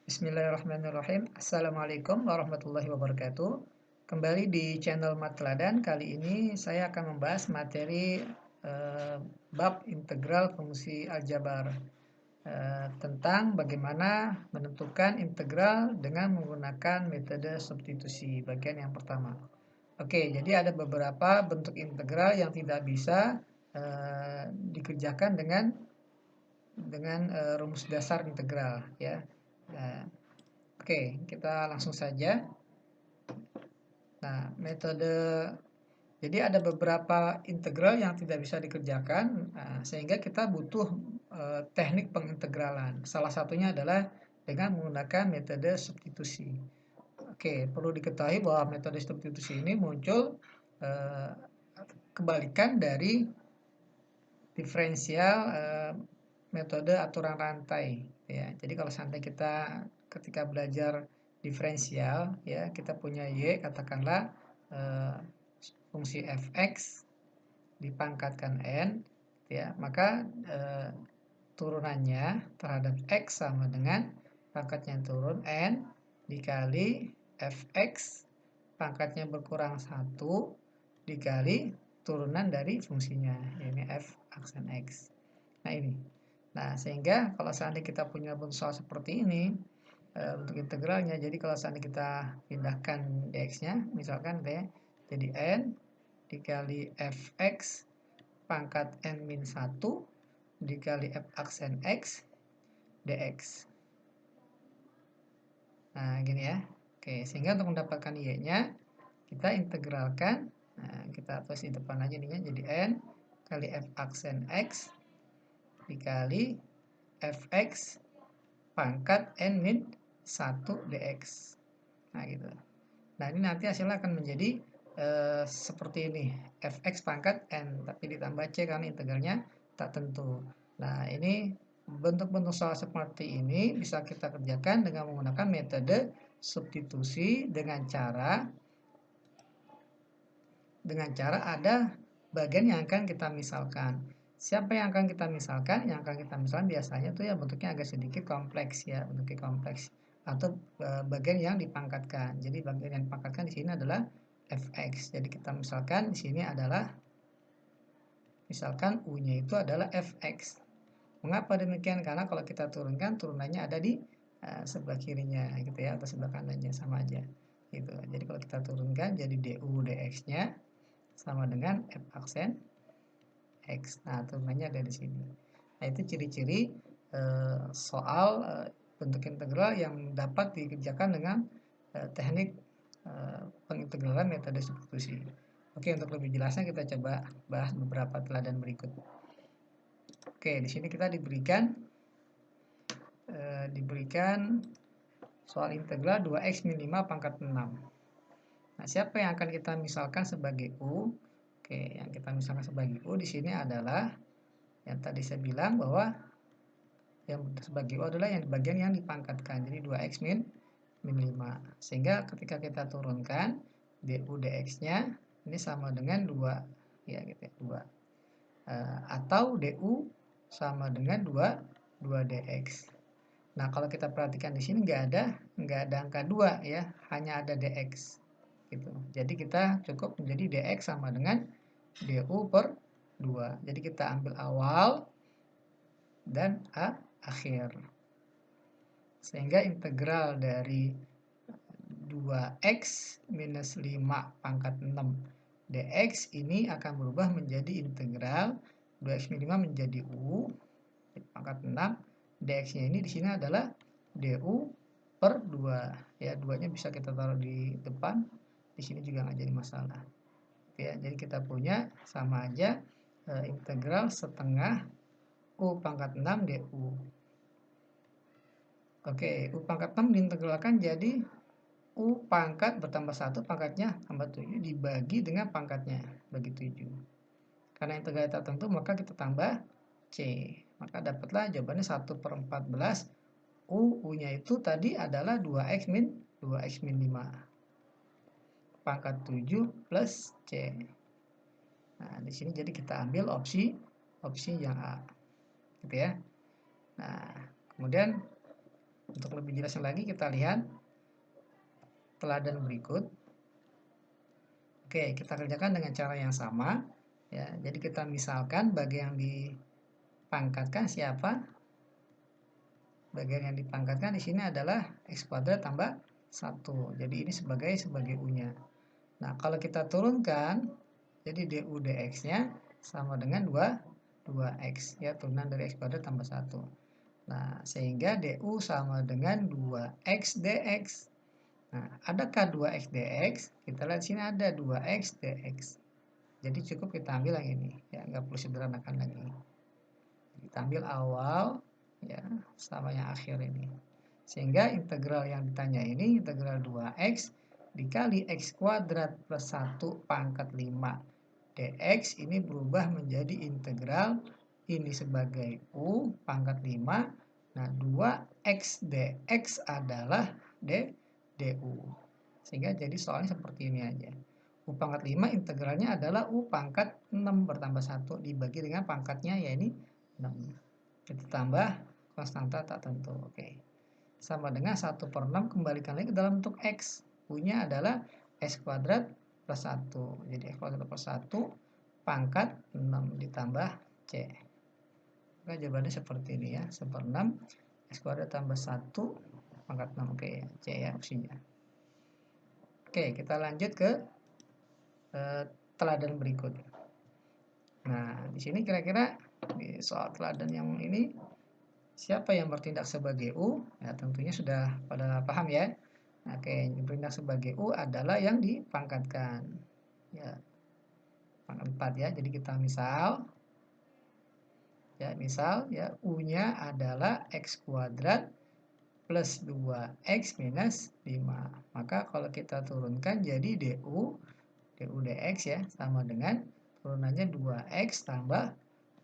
Bismillahirrahmanirrahim. Assalamualaikum warahmatullahi wabarakatuh. Kembali di channel Matteladan. Kali ini saya akan membahas materi bab integral fungsi aljabar tentang bagaimana menentukan integral dengan menggunakan metode substitusi. Bagian yang pertama. Oke, jadi ada beberapa bentuk integral yang tidak bisa dikerjakan dengan rumus dasar integral, ya. Oke, kita langsung saja. Nah, jadi ada beberapa integral yang tidak bisa dikerjakan, sehingga kita butuh teknik pengintegralan. Salah satunya adalah dengan menggunakan metode substitusi. Oke, perlu diketahui bahwa metode substitusi ini muncul kebalikan dari diferensial metode aturan rantai, ya. Jadi kalau sampai kita ketika belajar diferensial, ya, kita punya y, katakanlah fungsi fx dipangkatkan n, ya, maka turunannya terhadap x sama dengan pangkatnya turun n dikali fx pangkatnya berkurang 1 dikali turunan dari fungsinya, ini f aksen x. Nah, ini. Nah, sehingga kalau seandainya kita punya bentuk soal seperti ini, bentuk integralnya, jadi kalau seandainya kita pindahkan dx-nya, misalkan jadi n dikali fx pangkat n min 1 dikali f aksen x dx. Nah, gini ya. Oke, sehingga untuk mendapatkan y-nya, kita integralkan. Nah, kita tulis di depan aja ininya, jadi n kali f aksen x dikali fx pangkat n min 1 dx. Nah, gitu. Nah, ini nanti hasilnya akan menjadi seperti ini, fx pangkat n, tapi ditambah c karena integralnya tak tentu. Nah, ini bentuk-bentuk soal seperti ini bisa kita kerjakan dengan menggunakan metode substitusi dengan cara ada bagian yang akan kita misalkan. Siapa yang akan kita misalkan? Yang akan kita misalkan biasanya tuh ya bentuknya agak sedikit kompleks, ya, bentuknya kompleks, atau bagian yang dipangkatkan. Jadi bagian yang dipangkatkan di sini adalah fx. Jadi kita misalkan di sini adalah misalkan u-nya itu adalah fx. Mengapa demikian? Karena kalau kita turunkan, turunannya ada di sebelah kirinya gitu ya, atau sebelah kanannya, sama aja gitu. Jadi kalau kita turunkan jadi du dx-nya sama dengan f aksen x. Nah, turunannya ada di sini. Nah, itu ciri-ciri soal bentuk integral yang dapat dikerjakan dengan teknik pengintegralan metode substitusi. Oke, untuk lebih jelasnya kita coba bahas beberapa teladan berikut. Oke, di sini kita diberikan soal integral 2x min 5 pangkat 6. Nah, siapa yang akan kita misalkan sebagai u? Oke, yang kita misalkan sebagai u di sini adalah yang tadi saya bilang bahwa yang sebagai u adalah yang bagian yang dipangkatkan. Jadi 2x min 5. Sehingga ketika kita turunkan du dx-nya ini sama dengan 2, ya gitu ya, 2. Atau du sama dengan 2 dx. Nah, kalau kita perhatikan di sini nggak ada angka 2, ya, hanya ada dx. Gitu. Jadi kita cukup menjadi dx sama dengan du per 2. Jadi kita ambil awal dan akhir. Sehingga integral dari 2x minus 5 pangkat 6 dx ini akan berubah menjadi integral 2x min 5 menjadi u pangkat 6. Dx-nya ini di sini adalah du per 2. Ya, 2-nya bisa kita taruh di depan. Di sini juga nggak jadi masalah. Ya, jadi kita punya sama aja integral setengah u pangkat 6 du. Oke, u pangkat 6 diintegralkan jadi u pangkat bertambah 1 pangkatnya tambah 7 dibagi dengan pangkatnya bagi 7. Karena integral tak tentu maka kita tambah c. Maka dapatlah jawabannya 1 per 14. U-nya itu tadi adalah 2x min 5 pangkat 7 plus c. Nah, di sini jadi kita ambil opsi yang A. Gitu ya. Nah, kemudian Untuk lebih jelasnya lagi kita lihat teladan berikut. Oke, kita kerjakan dengan cara yang sama. Ya, jadi kita misalkan bagian yang dipangkatkan siapa? Bagian yang dipangkatkan di sini adalah x kuadrat tambah 1. Jadi ini sebagai U-nya. Nah, kalau kita turunkan, jadi du dx-nya sama dengan 2x, ya, turunan dari x kuadrat tambah 1. Nah, sehingga du sama dengan 2x dx. Nah, adakah 2x dx? Kita lihat sini ada 2x dx. Jadi cukup kita ambil yang ini, ya, nggak perlu sederhanakan lagi. Kita ambil awal, ya, sama yang akhir ini. Sehingga integral yang ditanya ini integral 2x dikali x kuadrat plus 1 pangkat 5 dx ini berubah menjadi integral ini sebagai u pangkat 5. Nah, 2x dx adalah du. Sehingga jadi soalnya seperti ini aja. U pangkat 5 integralnya adalah u pangkat 6 bertambah 1 dibagi dengan pangkatnya, ya ini 6. Kita tambah konstanta tak tentu. Oke. Sama dengan 1/6 kembalikan lagi ke dalam bentuk x. U-nya adalah x kuadrat plus 1. Jadi x kuadrat plus 1 pangkat 6 ditambah c. Maka jawabannya seperti ini, ya. 1/6 x kuadrat tambah 1 pangkat 6. Oke, c ya opsinya. Oke, kita lanjut ke teladan berikut. Nah, di sini kira-kira di soal teladan yang ini siapa yang bertindak sebagai U? Ya, tentunya sudah pada paham, ya. Oke, yang bertindak sebagai U adalah yang dipangkatkan. Ya, pangkat 4, ya. Jadi kita misal, ya, U-nya adalah x kuadrat plus 2x minus 5. Maka kalau kita turunkan jadi du dx, ya, sama dengan turunannya 2x tambah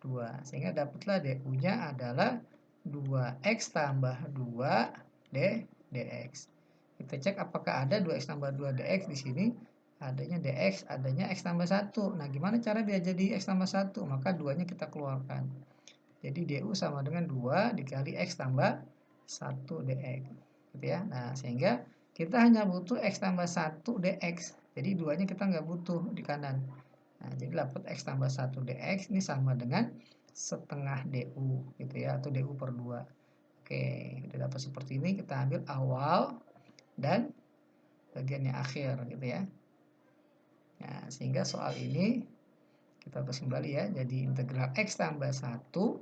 2. Sehingga dapatlah du-nya adalah 2x tambah 2 dx. Kita cek apakah ada 2x tambah 2 dx di sini. Adanya dx, adanya x tambah 1. Nah, gimana cara dia jadi x tambah 1? Maka 2-nya kita keluarkan. Jadi du sama dengan 2 dikali x tambah 1 dx. Gitu, ya. Nah, sehingga kita hanya butuh x tambah 1 dx. Jadi 2-nya kita nggak butuh di kanan. Nah, jadi dapat x tambah 1 dx ini sama dengan setengah du, gitu, ya, atau du per 2. Oke, udah dapat seperti ini. Kita ambil awal dan bagiannya akhir, gitu, ya. Nah, sehingga soal ini kita bahas kembali, ya. Jadi integral x tambah 1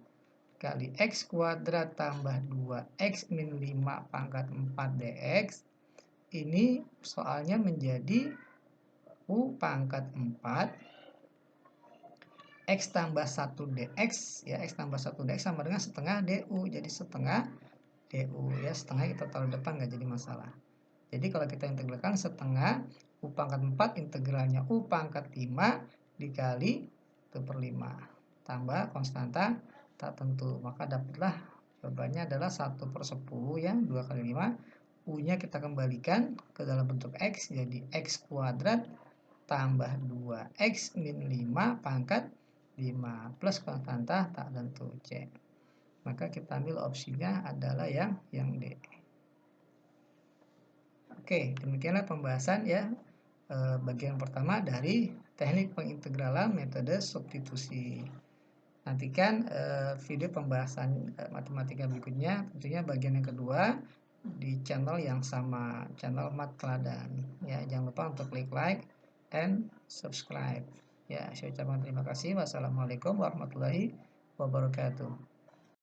kali x kuadrat tambah 2x min 5 pangkat 4 dx. Ini soalnya menjadi u pangkat 4 x tambah 1 dx, ya, x tambah 1 dx sama dengan setengah du. Jadi setengah du, ya, setengah kita taruh depan nggak jadi masalah. Jadi kalau kita integralkan setengah u pangkat 4 integralnya u pangkat 5 dikali 1/5 tambah konstanta tak tentu. Maka dapatlah jawabannya adalah 1/10, ya, 2 kali 5. U-nya kita kembalikan ke dalam bentuk x, jadi x kuadrat tambah 2x min 5 pangkat 5 plus konstanta tak tentu c. Maka kita ambil opsinya adalah yang D. Oke, demikianlah pembahasan, ya, bagian pertama dari teknik pengintegralan metode substitusi. Nantikan video pembahasan matematika berikutnya, tentunya bagian yang kedua di channel yang sama, channel Mat Teladan. Ya, jangan lupa untuk klik like and subscribe. Ya, saya ucapkan terima kasih. Wassalamualaikum warahmatullahi wabarakatuh.